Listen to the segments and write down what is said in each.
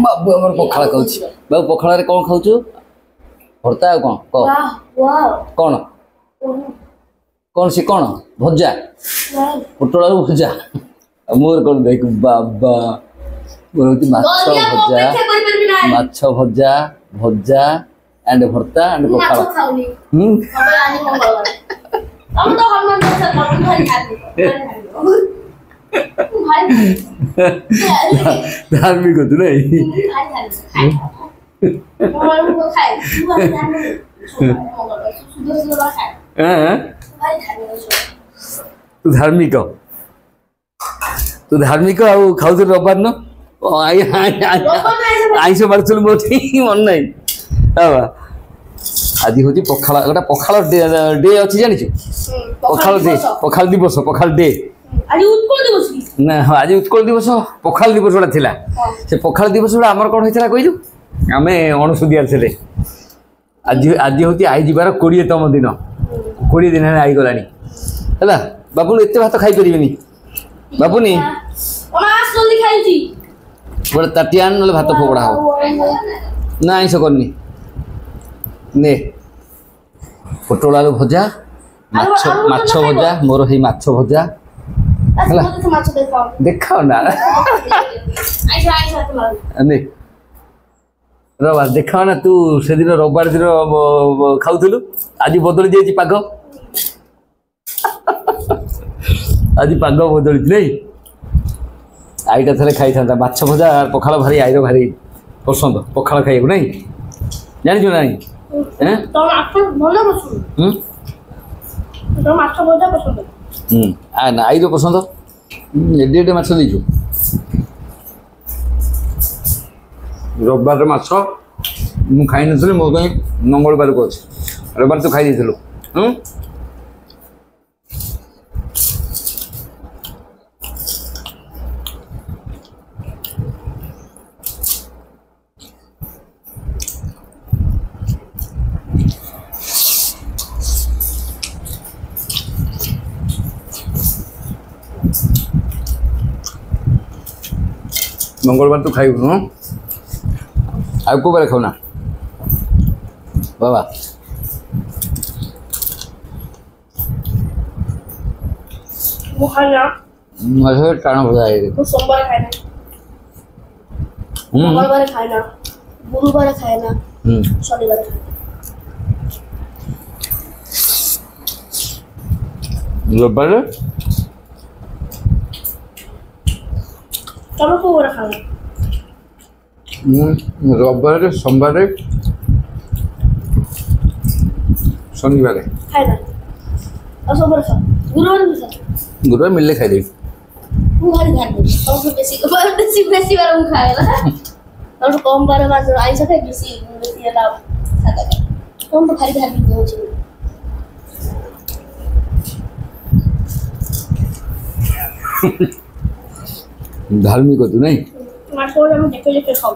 बाबू हमर पखाला खाउछ बाबू पखाला रे कोन खाउछु भरता कोन को कोन कोन सी कोन भजा पोटला भजा मोर कोन देख बाबा मोरती माछ भजा भजा एंड भरता एंड पखाला हम तो हम धार्मिक हो तू नहीं तू धार्मिक आउ खाऊ रबार न आईस मार्चल मोटी मन नहीं आज हूँ पखाला गोटे पखाल डे अच्छी जानी पखाल दिवस पखाल डे ना हाँ आज उत्कल दिवस पखाल दिवस गोटा थिला से पखाल दिवस गोटा आमर कौन होता कहलु आम अणुसुदिया थे आज आज हूँ आई जीवार 20तम दिन 20 दिन आई गला है बाबू एत भात खाई पारे बाबूनी गोटे ताटियान ना भात फोपड़ा हम ना आईस करनी ने पोटल आलू भजा माछ भजा मोर हे माछ भजा देखाओ ना रबार देखाओ ना तू से दिन रविवार दिन खाऊलु आज बदली जाइए पाग आज पाग बदली नहीं आईटा थे खाई था माछ भजा पखाल भारी आईर भारी पसंद पखाल खाइबू नहीं जानी ना ना आई पसंद एडे माछ देचु रविवार माछ मु खाई नी मो मंगलवार को अच्छे रविवार तो खाई देलु मंगलवार तो खाइबु न आ को बारे खाऊ ना बाबा वो खाना मुझे टाण हो जाए वो सोमवार खाना मंगलवार खाना गुरुवार खाना शनिवार खाना रविवार चलो को खाना रविवार सोमवार शनिवार खाना और सोमवार खा गुरुवार मिलले खाई दे वो भारी ध्यान दे और बेसी बार वो खाएला और कम बार बार आई सके बेसी ये ना खाता कम तो भारी ध्यान दे होची धार्मिक हो तू नहीं माछ को हम देखे खाऊ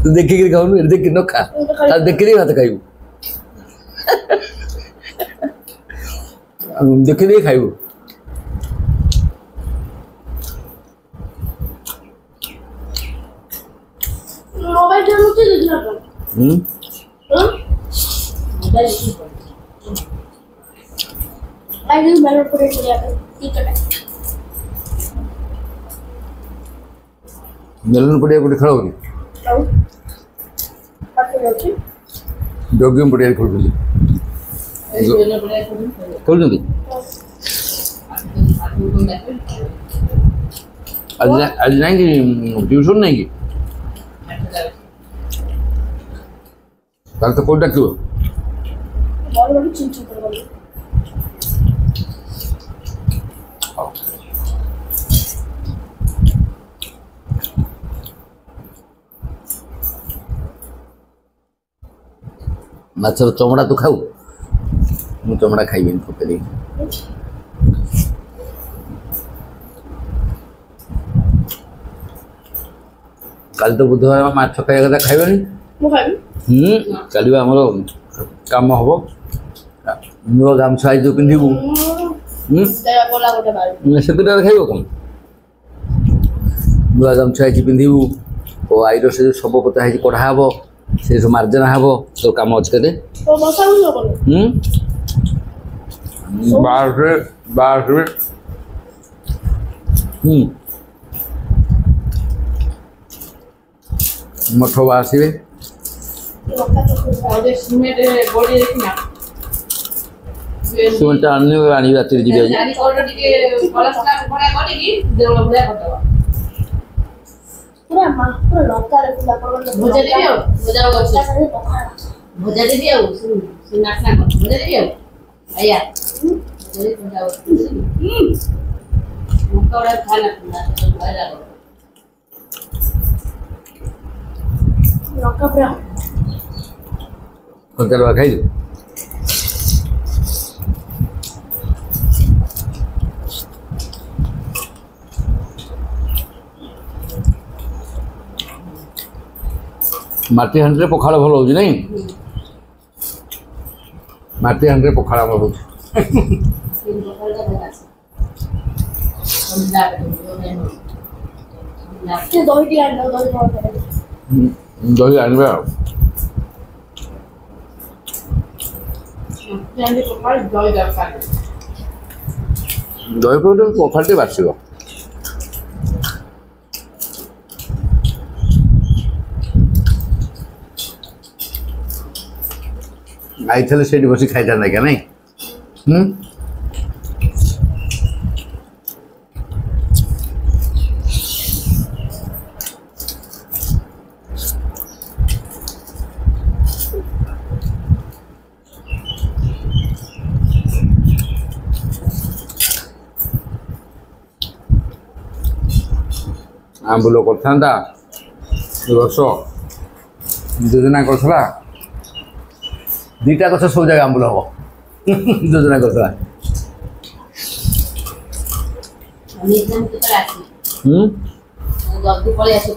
तू देखी के खाऊ देख न खा देख के भात खाइबू देख के खाइबू मोबाइल जो मुझे देखना आई विल मेरे को चलिए ठीक है मेलन पड़िया कोटे खेल होनी जोगियम पड़िया खेल आज नहीं कि ट्यूशन नहीं कि तो कोटा क्यों माछर चमड़ा तू खाऊ मु चमड़ा खाइबेन पकड़ी कल तो बुधवार माछ खाइबा कथा खाइबेनी मु खाइबी चलिबा हमरो काम हबो नुआ गामछा जो पिंधिबू तेरा बोला गोटे बाल ସେତେଟା ଖାଇବ କ'ଣ ନୂଆ ଗାମୁଛା ହେଇଛି ପିନ୍ଧିବୁ ଓ ଆଈର ସେ ଯେଉଁ ଶବ ପୋତା ହେଇଛି କଢ଼ା ହେବ ସେ ସବୁ ମାର୍ଜନା ହେବ ସବୁ କାମ ଅଛି କେତେ तो बसा हुई हो ବାସରେ ବାସରେ ମଠ ଆସିବେ ସିମେଣ୍ଟ ଆଣିବି ରାତିରେ ଯିବି ଆଜି पूरा मां पूरा लंका रे पूरा पकड़ भजा देबी आ भजा गछ भजा देबी आ सुन नाचना कर भजा देबी आ आया भजा मुकौड़ा खाना भजा लंका पूरा କଞ୍ଚା ଖାଇଛୁ ମାଟି ହାଣ୍ଡିରେ ପଖାଳ ଭଲ ହେଉଛି ନାଇଁ ମାଟି ହାଣ୍ଡିରେ ପଖାଳ ଆମର ହେଉଛି दही ଦହି ଆଣିବା ଆଉ ଦହି ପରେ ପଖାଳଟି ବାସିବ ଆଇଥିଲେ ସେଇଠି ବସି ଖାଇଥାନ୍ତା ଆଜ୍ଞା ନାଇଁ ଆମ୍ବୁଲ କରିଥାନ୍ତା ରସ ଯୋଜନା କରିଥିଲା ଦୁଇଟା ଗଛ ସବୁ ଜାଗା ଆମ୍ବୁଲ ହବ ଯୋଜନା କରିଥିଲା जल्दी पळी आसो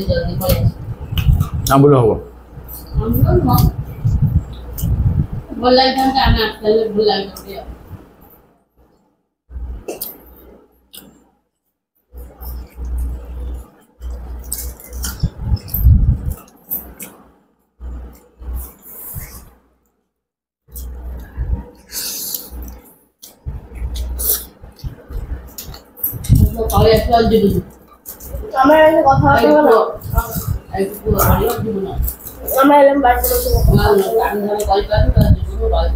जल्दी पळी आसो आंबुल हबो भल लागता आना आसले भल लागता पळी आसो जिबु আমার এসে কথা বলতে হলো आई को पळी जिबु ना আমার এলাম বাড়িতে বসে ना ना कॉल कर जिबु बाय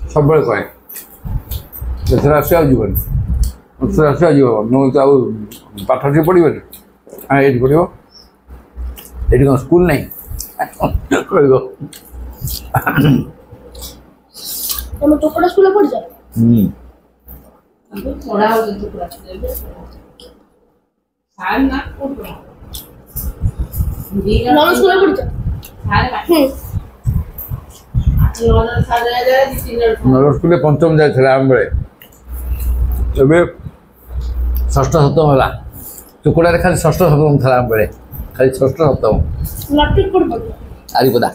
सबବେଳେ କହେ ଏଥର ଆସିବା ଆଉ ଯିବନି ଏଥର ଆସିବା ଯିବ ମୁଁ ତ ଆଉ ପାଠ ଟିକେ ପଢ଼ିବନି ଏଇଠି ପଢ଼ିବ ଏଇଠି କ'ଣ ସ୍କୁଲ ନାହିଁ କହିବ তুমি চোপড়া স্কুলে পড়ছ थोड़ा हो तो पूरा साल ना पूरा নন স্কুলে পড়ছ साल नौना साल जाए ନର ସ୍କୁଲରେ ପଞ୍ଚମ ଯାଇଥିଲା ଆମ ବେଳେ ଏବେ ଷଷ୍ଠ ସପ୍ତମ ହେଲା ଚୁକୁଡ଼ାରେ ଖାଲି ଷଷ୍ଠ ସପ୍ତମ ଥିଲା ଆମ ବେଳେ ଖାଲି ଷଷ୍ଠ ସପ୍ତମ ম্যাট্রিক পড়ব ଆରିପଦା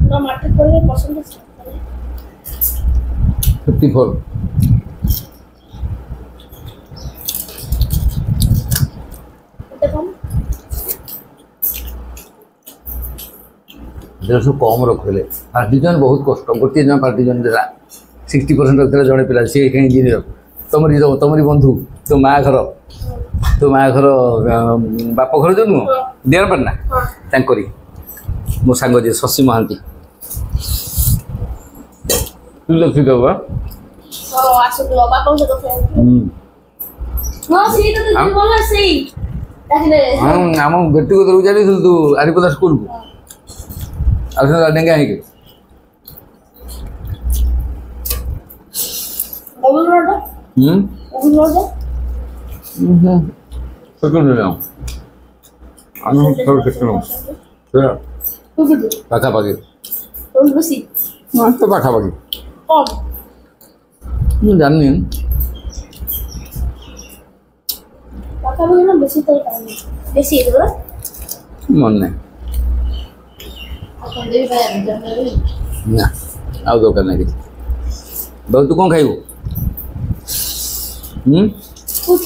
না ম্যাট্রিক পড়লে পছন্দ 54 এটা কম सब कम रखिले फास्ट डिविजन बहुत कष्ट गोटे जन फास्ट डिविजन देला 60% रखते जड़े पिला सी कहीं इंजीनियर तुमरी बंधु तो माँ घर बाप घर जो नुह देर पारना तांकरी मो सांग जे शशि महांती लक्ष्मी बाबा আসলে বাবা কোন কথা না সেই তো তুই বল সেই তাহলে आम व्यक्तिगत रूप जानी तू आरिपदा स्कूल को आउस डेंगा है कि অভিনয়টা सेकंड जाओ আমি সব সেকন্ড পাখাপাখি কোন বেশি তো পাখাপাখি কম ମୁଁ ଜାଣିନି পাখাপাখি না বেশি তো বেশি এগুলো मन नहीं ଆପଣ ଦେଇ ପାରିବେ ଜମେଇ ना आउ दरकार नहीं किसी बाबू तू कौन खाइबू कुछ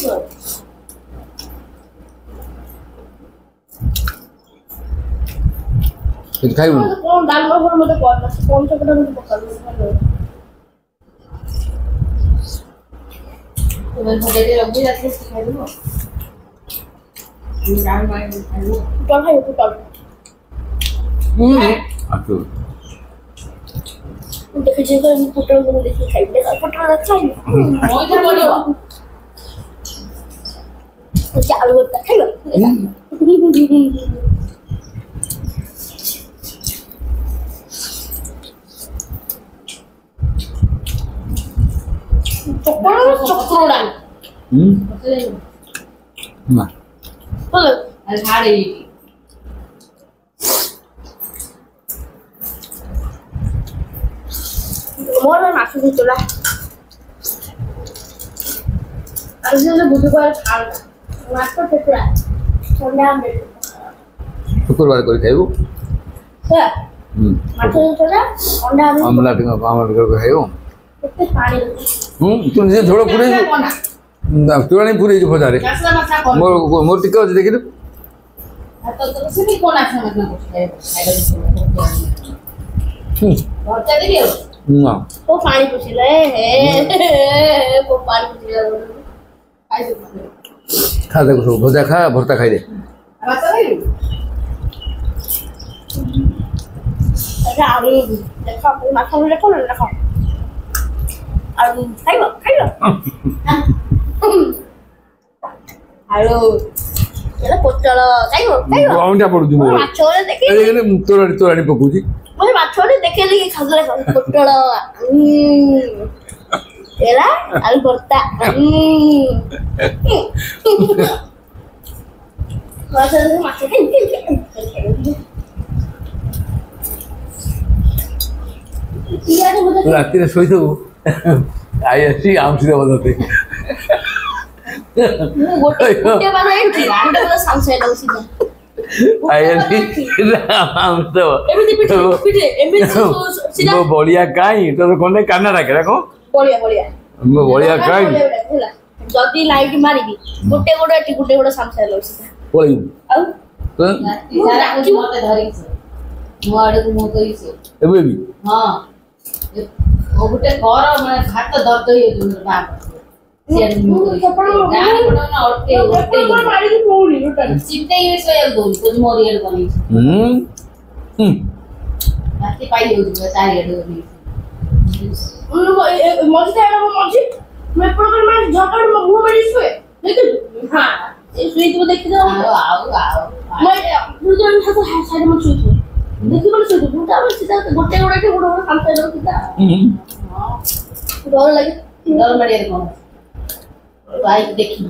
कुछ खाइबू कौन डाल पर मते कौन कौन सा कटा मुझे पकड़ लो तुम्हें भजा दे रख दिया तो खाई दो डाल मार खाई टल है टल आटू देखे जे को पुटल को देखि खाइ देखा पुटल अच्छा है मोय तो बोलियो चालू होता खाइबा चक्रोड़ा ना बोलो अरे हाड़े मोर माछ दितला आज जे बुधवार खाल माछ तो ठेकुरा ठंडा में शुक्रवार कोई खाइबू से माछ दितला अंडा में आमला टिंगा को खाइबू कितने पानी तू जे थोड़ा पूरे तुरानी पूरे जो भजा रे कसला मसा कोन मोर मोर टिका जे देखि तो से भी कोन आछे मतलब और क्या दियो ना वो पानी पूछ ले है वो पानी पूछ ले आई दो खा दे कुछ भजा खा भरता खाई दे मसा नहीं अच्छा आलू देखा माछ में देखो ना देखो आलू खाइबा आलू एला पोटल खाइबो आउंटा पडु मो माछ रे देखि ए तोरानी पकुजी मोर माछ रे देखे लगी खाजले पोटल एला आलू भरता माछ रे माछ खाइ इयारे मुझे राती रे सोई दो आई ऐसी आम सीधा बताते गोटे गोटे बार एंट्री अंडा वाला सांसे लग सीधा आई ऐसी आम तो एमिति पिटे एमिति सीधा वो बढ़िया काई तो कोने काना रखे रखो बढ़िया वो बढ़िया काई ହେଲା जदी लाइट मारिबी गोटे गोटे सांसे लग सीधा बोली आ सारा कुछ मते धरि छ मोआडे को मोतई छ एबे भी हां ओ गुटे घर माने हाथ दर्द होई जुन बाप से मोतई गाड़ी पडो ना ओटे मारी की पोड़ी टोटल चिंते ये सोयल दो कुछ मोरियल बनी राती पाई हो तारी हेड बनी मौजी मैं प्रोग्राम में झगड़ में मुंह में सोए लेकिन हां ये सुई तो देख दो आओ मैं दुजन हाथ साइड में सुई देखि बोले सुई दुटा में सीधा गोटे गोटे सांसे लग सीधा डर लगे डर मारियर कोन भाई देखी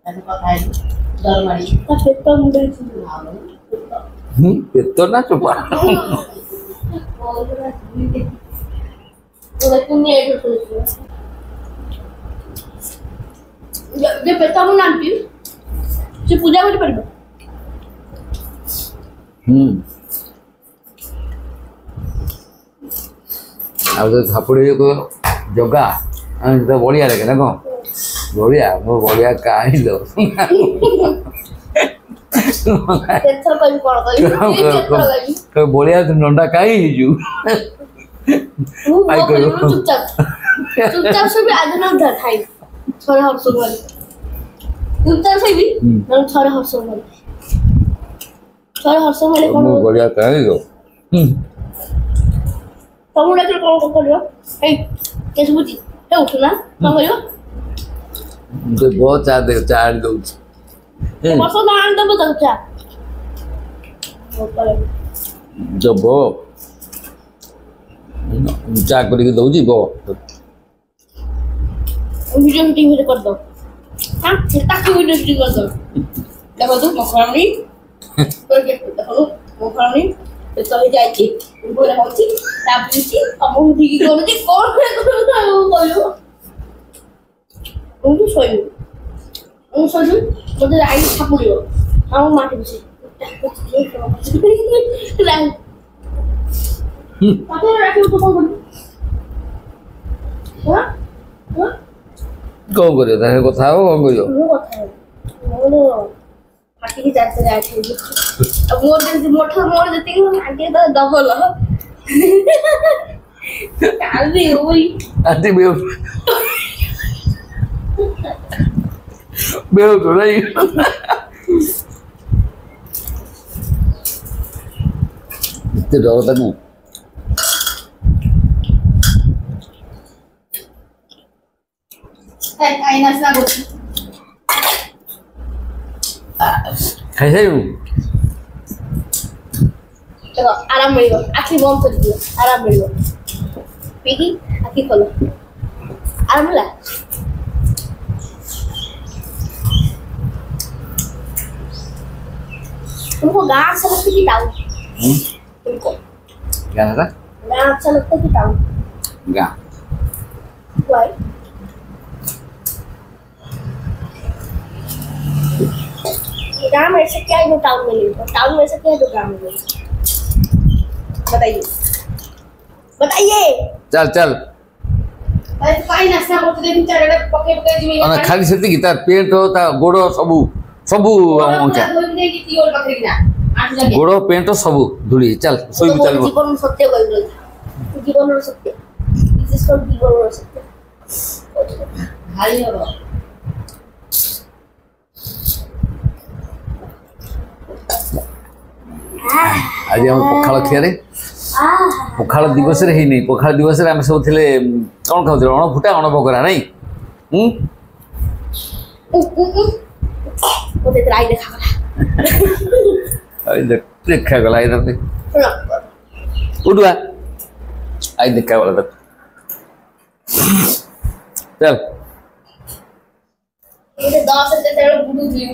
ऐसे कथा है डर मारी पेट मुंडे पेतो ना चुपा वो कुन्नी एडो तो जे पेटा मु नाम पी से पूजा कर परबो आ तो थापुड़ी को जगा तो बढ़िया लगे ना कौन बढ़िया वो बढ़िया काई लो तेथर कोई कोन कोई बढ़िया नंडा काई जू आई करो चुपचाप से भी आज ना उधर खाई थोड़ा हर्ष बोल चुपचाप से भी मैं थोड़ा हर्ष बोल कौन बढ़िया काई लो तुम लेकर कौन करियो ए कैसे बुझी ए उठ ना कौन करियो मुझे बहुत चार दो बस ना आन दो तो क्या जब वो चा करके दउजी बो वीडियो शूटिंग कर दो हां ताकि वीडियो शूटिंग कर दो देखो तो मखरानी करके देखो मखरानी तो चले जाइए बोले होची ताबुची हम ठीक करो जे कौन करियो सोयो मुझे आई छापुड़ियो हम माटी बसे Pakai lagi untuk kau beli. Hah? Hah? କଣ କରିବ ତାହେଲେ କଥା ହବ କଣ କରିବ Lu kata. Lu. Mati ki jangan ada aja. अब मोर जति कि आगे त डबल हो काली होई ଆଜି ବେଉ ବେଉ ତ ନାଇଁ ଏତେ ଡର ତାକୁ Ay, nasa na gusto. ଖାଇସାରିବୁ देखो आराम मिलियो आखि बंद कर दियो आराम मिलियो पीकी आखि खोलो आराम मिला तुमको गाँव अच्छा लगता है कि टाउन तुमको ଗାଁ ଟା गाँव अच्छा लगता है कि टाउन ଗାଁ वाई गाँव में ऐसा क्या है जो टाउन में नहीं होता टाउन में ऐसा क्या है जो गाँव में नहीं होता बताइए बताइए ଚାଲ ଚାଲ Ay, kain nasa na gusto din charada pakai jimi. ମାନେ ଖାଲି ସେତିକି ତା ପେଣ୍ଟ ତା ଗୋଡ଼ ସବୁ ସବୁ ଅଙ୍କା Tiyor pakai na. Asu lagi. ଗୋଡ଼ ପେଣ୍ଟ ସବୁ ଧୂଳି ଚାଲ ଶୋଇବୁ ଚାଲିବ জীবন সত্য কইল জীবনের সত্য বিশেষ করে জীবনের সত্য Hari hobo. ଆଜି ଆମ ପଖାଳ ଖିଆରେ ପଖାଳ ଦିବସରେ ହେଇନି ପଖାଳ ଦିବସରେ ଆମେ ସବୁ ଥିଲେ କ'ଣ ଖାଉଥିଲେ ଅଣଫୁଟା ଅଣଭକରା ନାଇଁ ওদের রাই দেখা গলা ଦେଖାଗଲା ଆଇ ତତେ ଉଠୁଆ ଆଇ ଦେଖାଗଲା ତତେ ଚାଲ এটা 10 এর তেল বুড়ু দিই